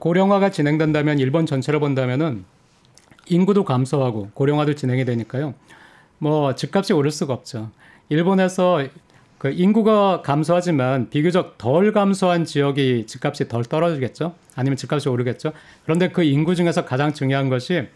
고령화가 진행된다면 일본 전체로 본다면은 인구도 감소하고 고령화도 진행이 되니까요. 뭐 집값이 오를 수가 없죠. 일본에서 그 인구가 감소하지만 비교적 덜 감소한 지역이 집값이 덜 떨어지겠죠. 아니면 집값이 오르겠죠. 그런데 그 인구 중에서 가장 중요한 것이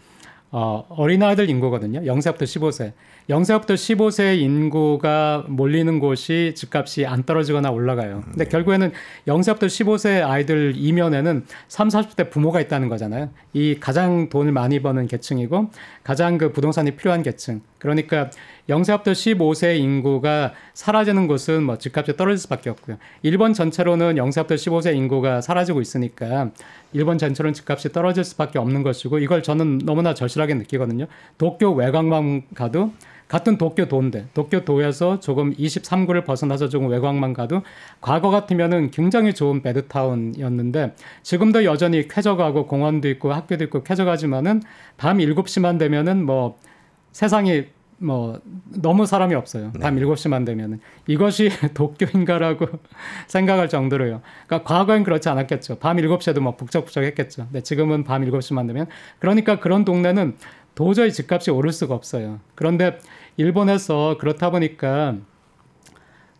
어린아이들 인구거든요. 0세부터 15세. 0세부터 15세 인구가 몰리는 곳이 집값이 안 떨어지거나 올라가요. 근데 결국에는 0세부터 15세 아이들 이면에는 30, 40대 부모가 있다는 거잖아요. 이 가장 돈을 많이 버는 계층이고 가장 그 부동산이 필요한 계층. 그러니까 0세부터 15세 인구가 사라지는 곳은 뭐 집값이 떨어질 수밖에 없고요. 일본 전체로는 0세부터 15세 인구가 사라지고 있으니까 일본 전체로는 집값이 떨어질 수밖에 없는 것이고 이걸 저는 너무나 절실하게 느끼거든요. 도쿄 외곽만 가도 같은 도쿄도인데 도쿄도에서 조금 23구를 벗어나서 조금 외곽만 가도 과거 같으면은 굉장히 좋은 배드타운이었는데 지금도 여전히 쾌적하고 공원도 있고 학교도 있고 쾌적하지만은 밤 7시만 되면은 뭐 세상이 뭐 너무 사람이 없어요. 밤 7시만 되면은 이것이 도쿄인가라고 생각할 정도로요. 그러니까 과거엔 그렇지 않았겠죠. 밤 7시에도 뭐 북적북적했겠죠. 근데 지금은 밤 7시만 되면 그러니까 그런 동네는 도저히 집값이 오를 수가 없어요. 그런데 일본에서 그렇다 보니까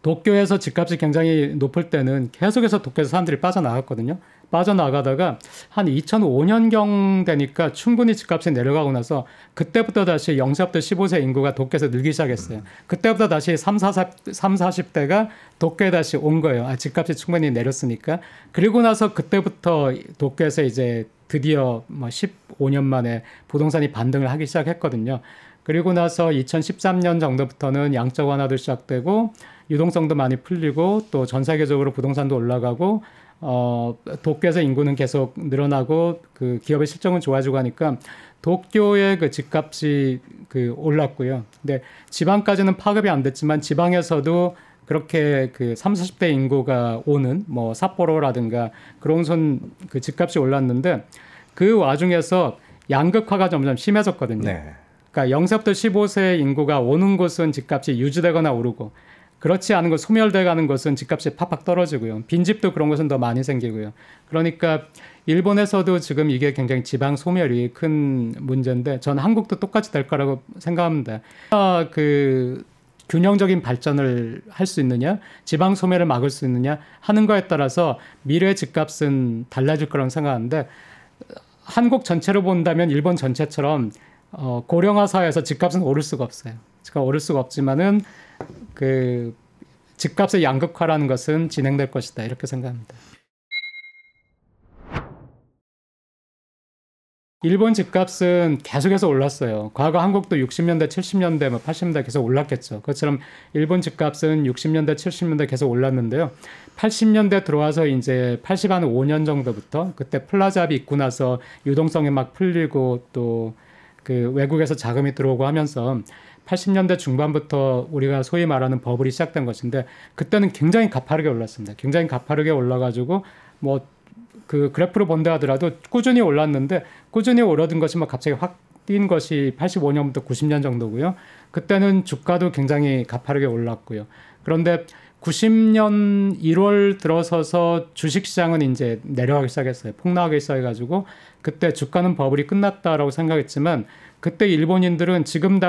도쿄에서 집값이 굉장히 높을 때는 계속해서 도쿄에서 사람들이 빠져나갔거든요. 빠져나가다가 한 2005년경 되니까 충분히 집값이 내려가고 나서 그때부터 다시 0세부터 15세 인구가 도쿄에서 늘기 시작했어요. 그때부터 다시 40대가 도쿄에 다시 온 거예요. 집값이 충분히 내렸으니까. 그리고 나서 그때부터 도쿄에서 이제 드디어 뭐 15년 만에 부동산이 반등을 하기 시작했거든요. 그리고 나서 2013년 정도부터는 양적 완화도 시작되고 유동성도 많이 풀리고 또 전 세계적으로 부동산도 올라가고 도쿄에서 인구는 계속 늘어나고 그 기업의 실적은 좋아지고 하니까 도쿄의 그 집값이 그 올랐고요. 근데 지방까지는 파급이 안 됐지만 지방에서도 그렇게 그 30, 40대 인구가 오는 뭐 삿포로라든가 그런 곳은 그 집값이 올랐는데 그 와중에서 양극화가 점점 심해졌거든요. 네. 그러니까 0세부터 15세 인구가 오는 곳은 집값이 유지되거나 오르고 그렇지 않은 것, 소멸돼 가는 것은 집값이 팍팍 떨어지고요. 빈집도 그런 것은 더 많이 생기고요. 그러니까 일본에서도 지금 이게 굉장히 지방 소멸이 큰 문제인데 전 한국도 똑같이 될 거라고 생각합니다. 그 균형적인 발전을 할 수 있느냐, 지방 소멸을 막을 수 있느냐 하는 거에 따라서 미래 집값은 달라질 거라고 생각하는데 한국 전체로 본다면 일본 전체처럼 고령화 사회에서 집값은 오를 수가 없어요. 집값 오를 수가 없지만은 그 집값의 양극화라는 것은 진행될 것이다 이렇게 생각합니다. 일본 집값은 계속해서 올랐어요. 과거 한국도 60년대, 70년대, 80년대 계속 올랐겠죠. 그것처럼 일본 집값은 60년대, 70년대 계속 올랐는데요. 80년대 들어와서 이제 85년 정도부터 그때 플라자비 있고 나서 유동성이 막 풀리고 또 그 외국에서 자금이 들어오고 하면서 80년대 중반부터 우리가 소위 말하는 버블이 시작된 것인데 그때는 굉장히 가파르게 올랐습니다. 굉장히 가파르게 올라가지고 뭐 그 그래프로 본다 하더라도 꾸준히 올랐는데 꾸준히 오르던 것이 뭐 갑자기 확 뛴 것이 85년부터 90년 정도고요. 그때는 주가도 굉장히 가파르게 올랐고요. 그런데 90년 1월 들어서서 주식시장은 이제 내려가기 시작했어요. 폭락하기 시작해가지고 그때 주가는 버블이 끝났다라고 생각했지만 그때 일본인들은 지금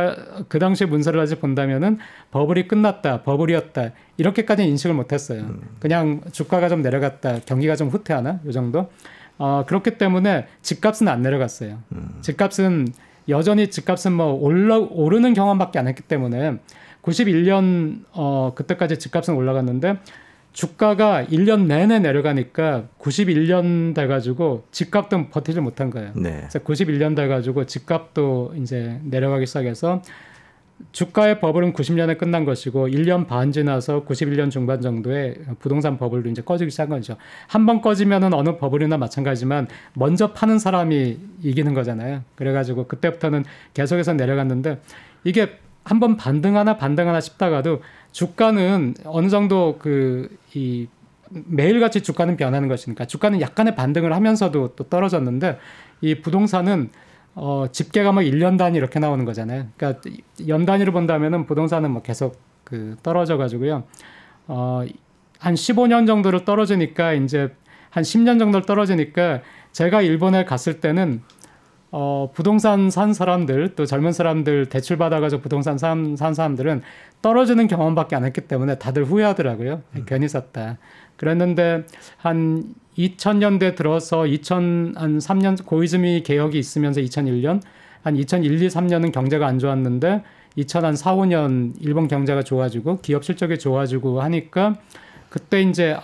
그 당시 문서를 다시 본다면은 버블이 끝났다, 버블이었다 이렇게까지 인식을 못했어요. 그냥 주가가 좀 내려갔다, 경기가 좀 후퇴하나 이 정도. 그렇기 때문에 집값은 안 내려갔어요. 집값은 여전히 집값은 뭐 오르는 경험밖에 안 했기 때문에 91년 그때까지 집값은 올라갔는데 주가가 1년 내내 내려가니까 91년 돼가지고 집값도 버티지 못한 거예요. 네. 그래서 91년 돼가지고 집값도 이제 내려가기 시작해서 주가의 버블은 90년에 끝난 것이고 1년 반 지나서 91년 중반 정도에 부동산 버블도 이제 꺼지기 시작한 거죠. 한 번 꺼지면은 어느 버블이나 마찬가지지만 먼저 파는 사람이 이기는 거잖아요. 그래가지고 그때부터는 계속해서 내려갔는데 이게 한번 반등하나 싶다가도 주가는 어느 정도 이 매일같이 주가는 변하는 것이니까 주가는 약간의 반등을 하면서도 또 떨어졌는데 이 부동산은 집계가 뭐 1년 단위 이렇게 나오는 거잖아요. 그러니까 연 단위로 본다면은 부동산은 뭐 계속 떨어져 가지고요. 한 15년 정도로 떨어지니까 이제 한 10년 정도 떨어지니까 제가 일본에 갔을 때는 부동산 산 사람들 또 젊은 사람들 대출 받아가지고 부동산 산 사람들은 떨어지는 경험밖에 안 했기 때문에 다들 후회하더라고요. 괜히 샀다. 그랬는데 한 2000년대 들어서 2003년 고이즈미 개혁이 있으면서 2001년 한 2001, 2, 3년은 경제가 안 좋았는데 2004, 5년 일본 경제가 좋아지고 기업 실적이 좋아지고 하니까 그때 이제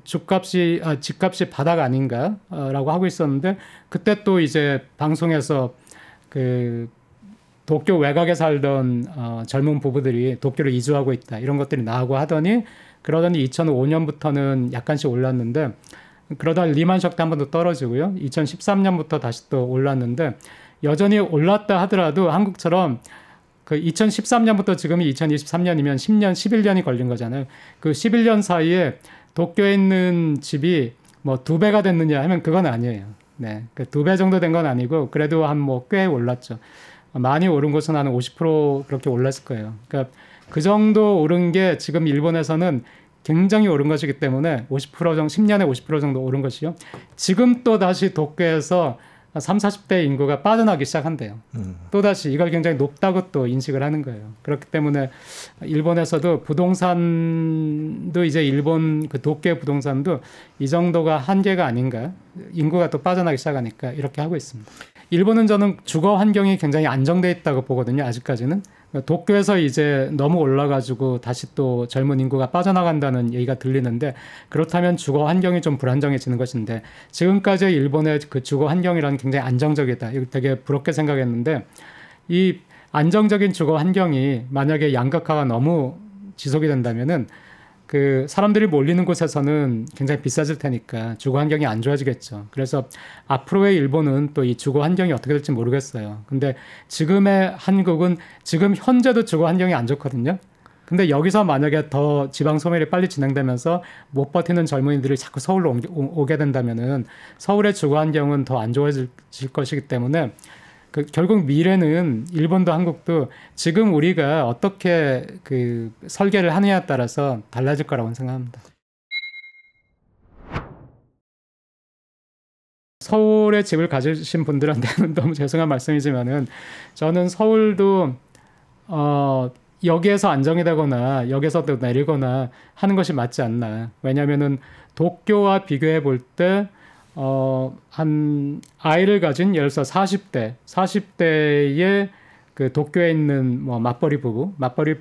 집값이 바닥 아닌가라고 하고 있었는데 그때 또 이제 방송에서 그 도쿄 외곽에 살던 젊은 부부들이 도쿄로 이주하고 있다 이런 것들이 나오고 그러더니 2005년부터는 약간씩 올랐는데 그러다 리만 셔크 때 한 번 더 떨어지고요. 2013년부터 다시 또 올랐는데 여전히 올랐다 하더라도 한국처럼 그 2013년부터 지금이 2023년이면 10년, 11년이 걸린 거잖아요. 그 11년 사이에 도쿄에 있는 집이 뭐 2배가 됐느냐 하면 그건 아니에요. 네. 그 2배 정도 된 건 아니고 그래도 한 뭐 꽤 올랐죠. 많이 오른 것은 한 50% 그렇게 올랐을 거예요. 그러니까 그 정도 오른 게 지금 일본에서는 굉장히 오른 것이기 때문에 50% 정도, 10년에 50% 정도 오른 것이요. 지금 또 다시 도쿄에서 30, 40대 인구가 빠져나가기 시작한대요. 또다시 이걸 굉장히 높다고 또 인식을 하는 거예요. 그렇기 때문에 일본에서도 부동산도 이제 일본 그 도쿄 부동산도 이 정도가 한계가 아닌가. 인구가 또 빠져나가기 시작하니까 이렇게 하고 있습니다. 일본은 저는 주거 환경이 굉장히 안정돼 있다고 보거든요. 아직까지는. 도쿄에서 이제 너무 올라가지고 다시 또 젊은 인구가 빠져나간다는 얘기가 들리는데 그렇다면 주거 환경이 좀 불안정해지는 것인데 지금까지 일본의 그 주거 환경이란 굉장히 안정적이다. 이거 되게 부럽게 생각했는데 이 안정적인 주거 환경이 만약에 양극화가 너무 지속이 된다면은 그 사람들이 몰리는 곳에서는 굉장히 비싸질 테니까 주거 환경이 안 좋아지겠죠. 그래서 앞으로의 일본은 또 이 주거 환경이 어떻게 될지 모르겠어요. 근데 지금의 한국은 지금 현재도 주거 환경이 안 좋거든요. 근데 여기서 만약에 더 지방 소멸이 빨리 진행되면서 못 버티는 젊은이들이 자꾸 서울로 오게 된다면은 서울의 주거 환경은 더 안 좋아질 것이기 때문에 결국 미래는 일본도 한국도 지금 우리가 어떻게 그 설계를 하느냐에 따라서 달라질 거라고 생각합니다. 서울에 집을 가지신 분들한테는 너무 죄송한 말씀이지만은 저는 서울도 여기에서 안정이 되거나 여기서 또 내리거나 하는 것이 맞지 않나. 왜냐하면은 도쿄와 비교해 볼 때 한 아이를 가진 예를 들어서 40대의 그 도쿄에 있는 뭐 맞벌이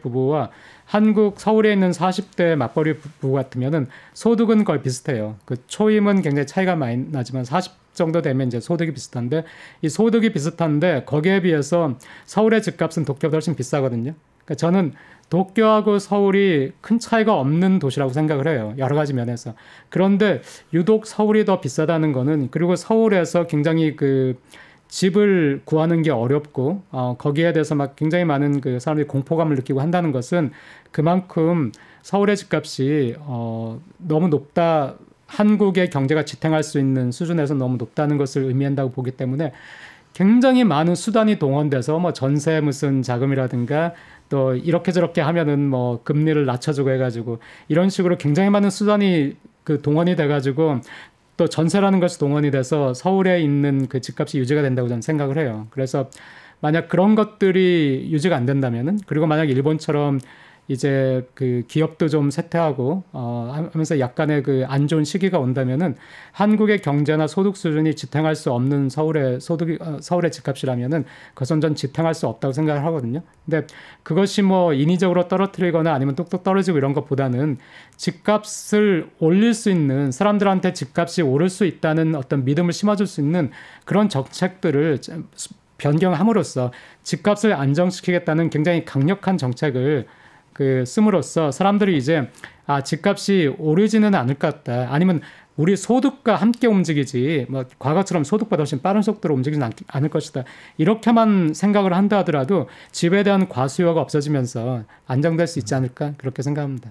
부부와 한국 서울에 있는 40대 맞벌이 부부 같으면은 소득은 거의 비슷해요. 그 초임은 굉장히 차이가 많이 나지만 40 정도 되면 이제 소득이 비슷한데 이 소득이 비슷한데 거기에 비해서 서울의 집값은 도쿄보다 훨씬 비싸거든요. 그러니까 저는 도쿄하고 서울이 큰 차이가 없는 도시라고 생각을 해요. 여러 가지 면에서. 그런데 유독 서울이 더 비싸다는 거는 그리고 서울에서 굉장히 그 집을 구하는 게 어렵고 거기에 대해서 막 굉장히 많은 그 사람들이 공포감을 느끼고 한다는 것은 그만큼 서울의 집값이 너무 높다. 한국의 경제가 지탱할 수 있는 수준에서 너무 높다는 것을 의미한다고 보기 때문에 굉장히 많은 수단이 동원돼서 뭐 전세 무슨 자금이라든가 또 이렇게 저렇게 하면은 뭐 금리를 낮춰주고 해가지고 이런 식으로 굉장히 많은 수단이 그 동원이 돼가지고 또 전세라는 것이 동원이 돼서 서울에 있는 그 집값이 유지가 된다고 저는 생각을 해요. 그래서 만약 그런 것들이 유지가 안 된다면은 그리고 만약 일본처럼 이제 그 기업도 좀 쇠퇴하고 하면서 약간의 그 안 좋은 시기가 온다면은 한국의 경제나 소득 수준이 지탱할 수 없는 서울의 집값이라면은 그것은 전 지탱할 수 없다고 생각을 하거든요. 근데 그것이 뭐 인위적으로 떨어뜨리거나 아니면 뚝뚝 떨어지고 이런 것보다는 집값을 올릴 수 있는 사람들한테 집값이 오를 수 있다는 어떤 믿음을 심어줄 수 있는 그런 정책들을 변경함으로써 집값을 안정시키겠다는 굉장히 강력한 정책을 씀으로써 사람들이 이제 집값이 오르지는 않을 것 같다. 아니면 우리 소득과 함께 움직이지 뭐 과거처럼 소득보다 훨씬 빠른 속도로 움직이지 않을 것이다. 이렇게만 생각을 한다 하더라도 집에 대한 과수요가 없어지면서 안정될 수 있지 않을까 그렇게 생각합니다.